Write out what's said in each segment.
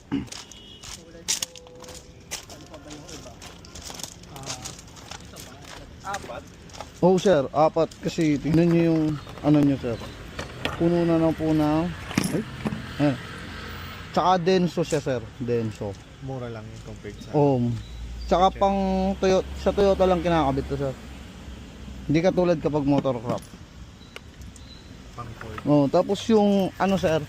Tulad mo, ano pa ba yung iba? Ito ba? Apat? Oh sir, apat kasi tingnan nyo yung ano nyo sir. Puno na ng punaw. Ay, ayan. Tsaka denso siya sir, denso. Mura lang yung compared sa... Tsaka pang Toyota, sa Toyota lang kinakabit to sir. Hindi katulad kapag motorcraft. Pang Ford. Oh, tapos yung ano sir,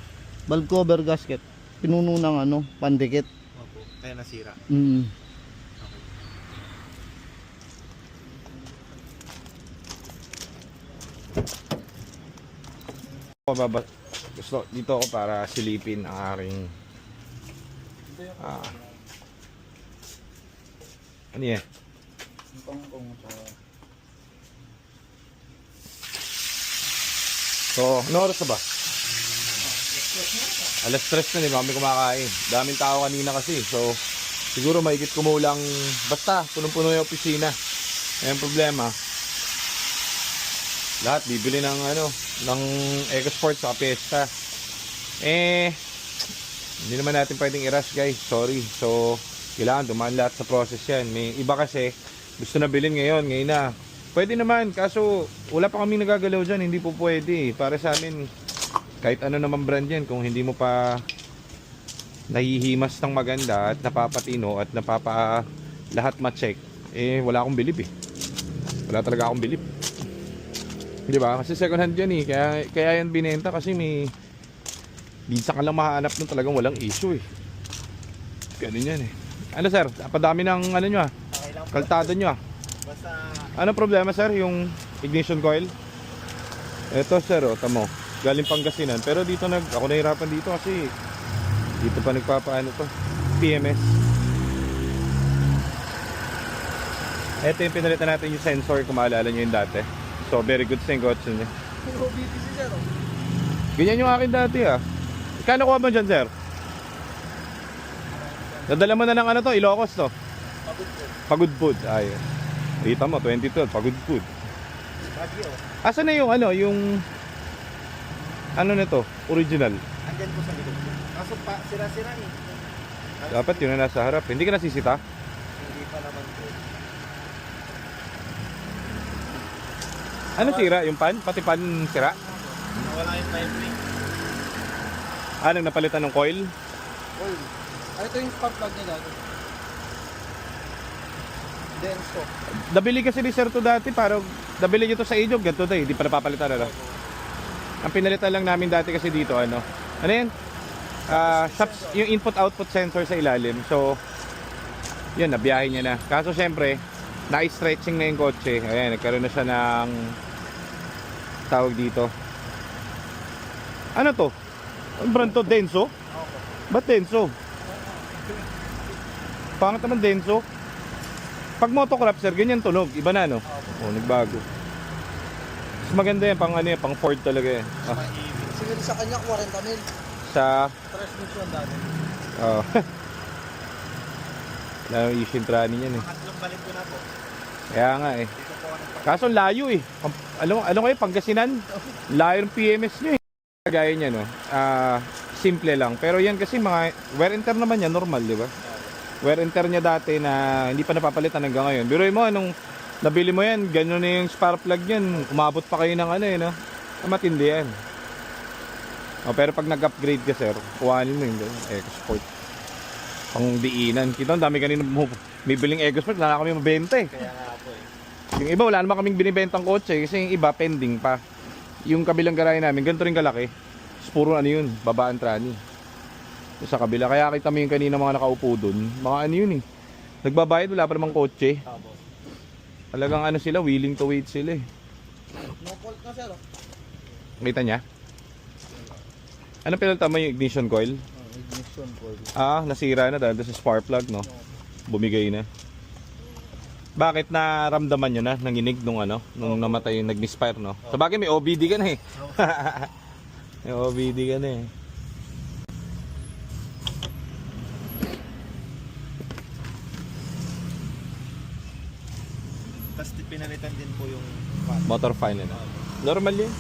valve cover gasket, pinuno ng ano, pandikit. Opo. Kaya nasira. Mm. Gusto dito ako para silipin ang aking ano yan? So, ano oras na ba? Alas 3 na, di ba kami kumakain. Daming tao kanina kasi. So, siguro mahigit kumulang, basta punong-puno yung opisina. Ayan problema. Lahat bibili ng ano, ng EcoSport sa Fiesta. Hindi naman natin pwedeng i-rush guys, sorry. So, kailangan dumaan lahat sa process yan. May iba kasi gusto na bilhin ngayon na. Pwede naman, kaso wala pa kaming nagagalaw dyan, hindi po pwede. Para sa amin, kahit ano naman brand yan, kung hindi mo pa nahihimas ng maganda at napapatino at lahat ma-check, wala akong bilib eh. Wala talaga akong bilib. Di ba? Kasi second hand yan eh. Kaya yan binenta kasi minsan ka lang mahanap nun talagang walang issue eh. Ganun yan eh. Ano sir? Napadami ng ano nyo kaltado nyo Basta... Ano problema sir? Yung ignition coil? Eto sir, tamo. Galing Pangasinan. Pero dito ako nahirapan dito kasi dito pa nagpapaano to. PMS. Eto yung pinalitan natin yung sensor kung maalala nyo yung dati. So very good sa yung kotse niya. Puro BTC sir. Ganyan yung akin dati ah. Kano kuha mo dyan sir? Nadala mo na ng ano to, Ilocos to? Pagod food. Ayun. Dito mo, 2012, pagod food. Bagyo. Asa na yung ano, yung ano nito, original? Andyan po sa likod ko. Kaso pa, sira-sira eh. Dapat yun na nasa harap. Hindi ka nasisita? Hindi pa naman po. Ano sira? Yung pan? Pati pan sira? Nawala yung time ring. Anong napalitan ng coil? Oil. Ito yung spark plug niya dati. Denso. Nabili kasi ni Sir to dati, parang nabili nyo to sa Ijog, ganito tayo, hindi pa napapalitan ano. Ang pinalitan lang namin dati kasi dito, ano yan? Yung input-output sensor sa ilalim. So, yun, nabiyahe niya na. Kaso syempre, na-stretching na yung kotse. Ayan, nagkaroon na siya ng tawag dito. Ano to? Ang brand to? Denso? Ba't Denso? Pangat naman Denso. Pag motocroft sir, ganyan tunog. Iba na no? Oh, nagbago. Mas maganda yan, pang ano yan, pang Ford talaga yan. Siguro sa kanya 40 mil. Sa... Transmission dati. Oh. Wala nang issue yung trani yan eh. Pangatlong balik ko na po. Kaya nga eh. Dito po ako nagpa... Kaso layo eh. Ano kayo, Pangasinan? Layo ng PMS nyo eh. Gaya niya no. Simple lang. Pero yan kasi mga wear and tear naman yan, normal di ba? Wear and tear niya dati na hindi pa napapalitan hanggang ngayon. Biruin mo, anong nabili mo yan, gano'n na yung spark plug yan. Umabot pa kayo ng ano eh, no? Matindi yan. Pero pag nag-upgrade ka sir, kuhanin mo yun. EcoSport. Pang diinan. Kita, ang dami kanina bibiling EcoSport, wala na kami mabenta eh. Kaya nga po eh. Yung iba, wala naman kaming binibentang kotse kasi yung iba, pending pa. Yung kabilang garahe namin, ganito rin kalaki. Puro ano yun, babaan trani. Sa kabila, kaya kita mo yung kanina mga nakaupo dun. Mga ano yun eh. Nagbabayad, wala pa namang kotse. Talagang ano sila, willing to wait sila eh. No fault na sir. Kita niya? Ano pinalitan mo yung ignition coil? Ignition coil. Nasira na dahil sa spark plug, no? Bumigay na. Bakit naramdaman nyo na nanginig nung ano? Nung namatay yung nag-misfire, no? Sa bagay may OBD ka na eh. May OBD ka na eh. Tapos pinalitan din po yung... Motor fan na. Normal yun.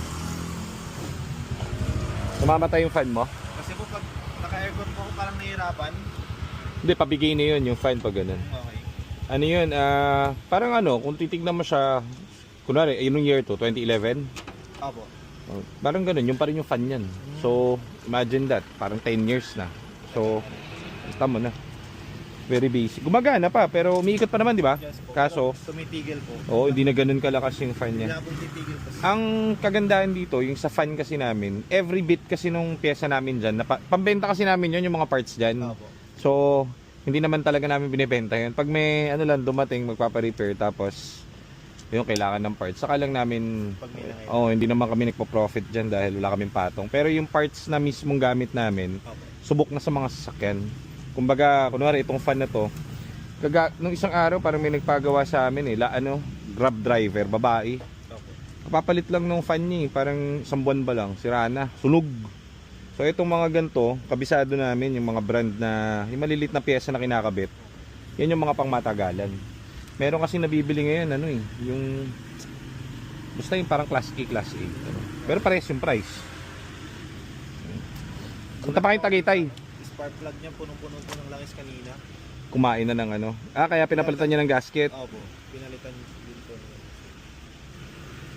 Tumamatay yung fan mo? Kasi po pag naka aircon po, parang nahihirapan. Hindi, pabigay na yun, yung fan pag ganun. Okay. Ano yun, parang ano, kung titignan mo siya, kunwari, yun yung year to, 2011. Opo. Oh, parang ganun, yung pa rin yung fan yan. So, imagine that, parang 10 years na. So, basta mo na. Very basic. Gumagana pa, pero umiikot pa naman, di ba? Yes po. Kaso, Tumitigil po. hindi na ganun kalakas yung fan Hindi niya. na po titigil po. Ang kagandahan dito, yung sa fan kasi namin, every bit kasi nung pyesa namin dyan, pambenta kasi namin yun, yung mga parts dyan. Opo. So, hindi naman talaga namin binibenta yun. Pag may ano lang dumating, magpapa-repair, tapos yung kailangan ng parts, saka lang namin, Pag may nangyayon. hindi naman kami nagpo-profit dyan dahil wala kaming patong. Pero yung parts na mismong gamit namin, Opo. subok na sa mga sasakyan. Kumbaga, kunwari itong fan na to, nung isang araw parang may nagpagawa sa amin Grab driver, babae. Opo. Kapapalit lang nung fan niya, parang isang buwan ba lang, sira na, sunog. So itong mga ganito, kabisado namin yung mga brand na, yung malilit na pyesa na kinakabit, yan yung mga pangmatagalan. Meron kasi nabibili ngayon, yung, basta yung parang class A, class A. Pero pares yung price. Punta pa kayong Tagaytay. Spark plug niya punong-puno po ng langis kanina. Kumain na ng kaya pinapalitan niya ng gasket. Opo. Pinalitan din po niya.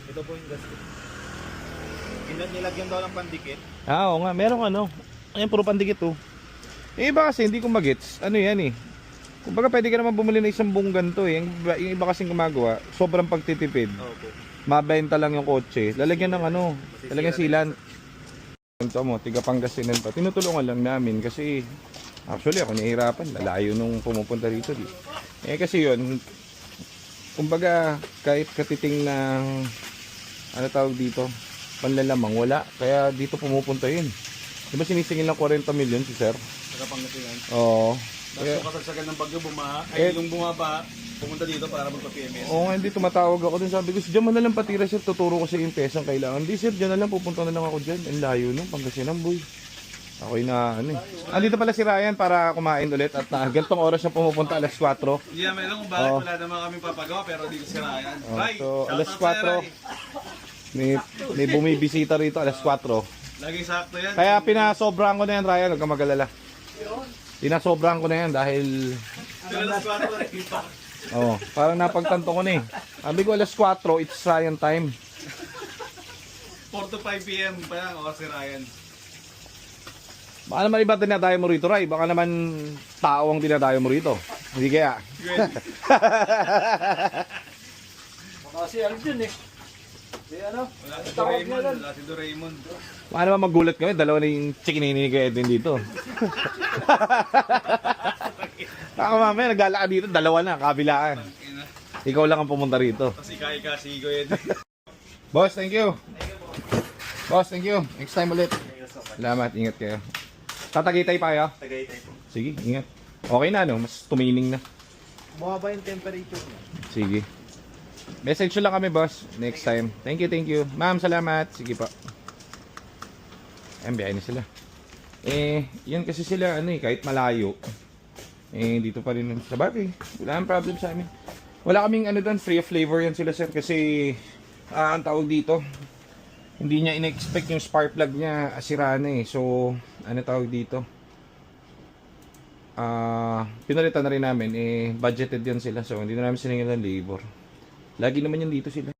Ito po yung gasket. Nilagyan daw ng pandikit. Oo nga, merong ayan, puro pandikit oh. Iba kasi, hindi ko magets. Yan eh. Kumbaga pwede ka naman bumili ng isang buong ganito eh. Yung iba kasing gumagawa, sobrang pagtitipid. Opo. Mabenta lang yung kotse. Lalagyan ng lalagyan silan. Ito mo, tiga Pangasinan pa. Tinutulungan lang namin kasi actually ako nahihirapan. Lalayo nung pumupunta rito. Kasi yun, kumbaga kahit katiting ng tawag dito, panlalamang wala. Kaya dito pumupunta yun. Di ba sinisingil ng 40 million si sir? Pangasinan. Oo. Tapos kasagsagan ng bagyo, yung bumaba, pumunta dito para magpa-PMS. Oo nga, hindi tumatawag ako dun. Sabi ko, diyan mo na lang patira sir, tuturo ko sa yung pesang kailangan. Hindi sir, diyan na lang, pupunta na lang ako dyan. Ang layo nung Pangasinan boy. Ako'y na Andito pala si Ryan para kumain ulit at gantong oras na pumupunta, alas 4. Hindi naman alam kung bakit wala naman kami papagawa, pero dito si Ryan. Ray, So, shout alas out sa'yo, 4. May bumibisita rito, alas 4. Laging sakto yan. Kaya pinasobrahan ko na yan, Ryan, huwag kang mag-alala. Pinasobrahan ko na yan dahil Alas 4 rin pa. parang napagtanto ko na eh. Sabi ko alas 4, it's Ryan time. 4 to 5 p.m. pa yan, o si Ryan. Baka naman iba dinadayo mo rito, Ray. Baka naman tao ang dinadayo mo rito. Hindi kaya. Baka si Alvin eh. Wala si Doraemon, wala si Doraemon. Baka naman magulat kami, dalawa na yung chikinini ni Kuya Edwin dito. Ako mamaya, naglalakad dito, dalawa na, kabilaan. Ikaw lang ang pumunta rito. Kasi kaya si Goyed. Boss, thank you. Boss, thank you. Next time ulit. Salamat, ingat kayo. Tatagitay pa kayo? Tagaytay po. Sige, ingat. Okay na, mas tumining na. Bumaba yung temperature niya. Sige. Message nyo lang kami, boss. Next time. Thank you, thank you. Ma'am, salamat. Sige pa. Ayan, biyahe na sila. Yan kasi sila, kahit malayo. Dito pa rin sa bagay. Wala ang problem sa amin. Wala kaming doon, free of flavor yan sila, sir. Kasi, ang tawag dito, hindi niya in-expect yung spark plug niya, sira na eh. So, tawag dito? Pinalitan na rin namin, budgeted yan sila. So, hindi na namin siningil ng labor. Lagi naman yan dito sila.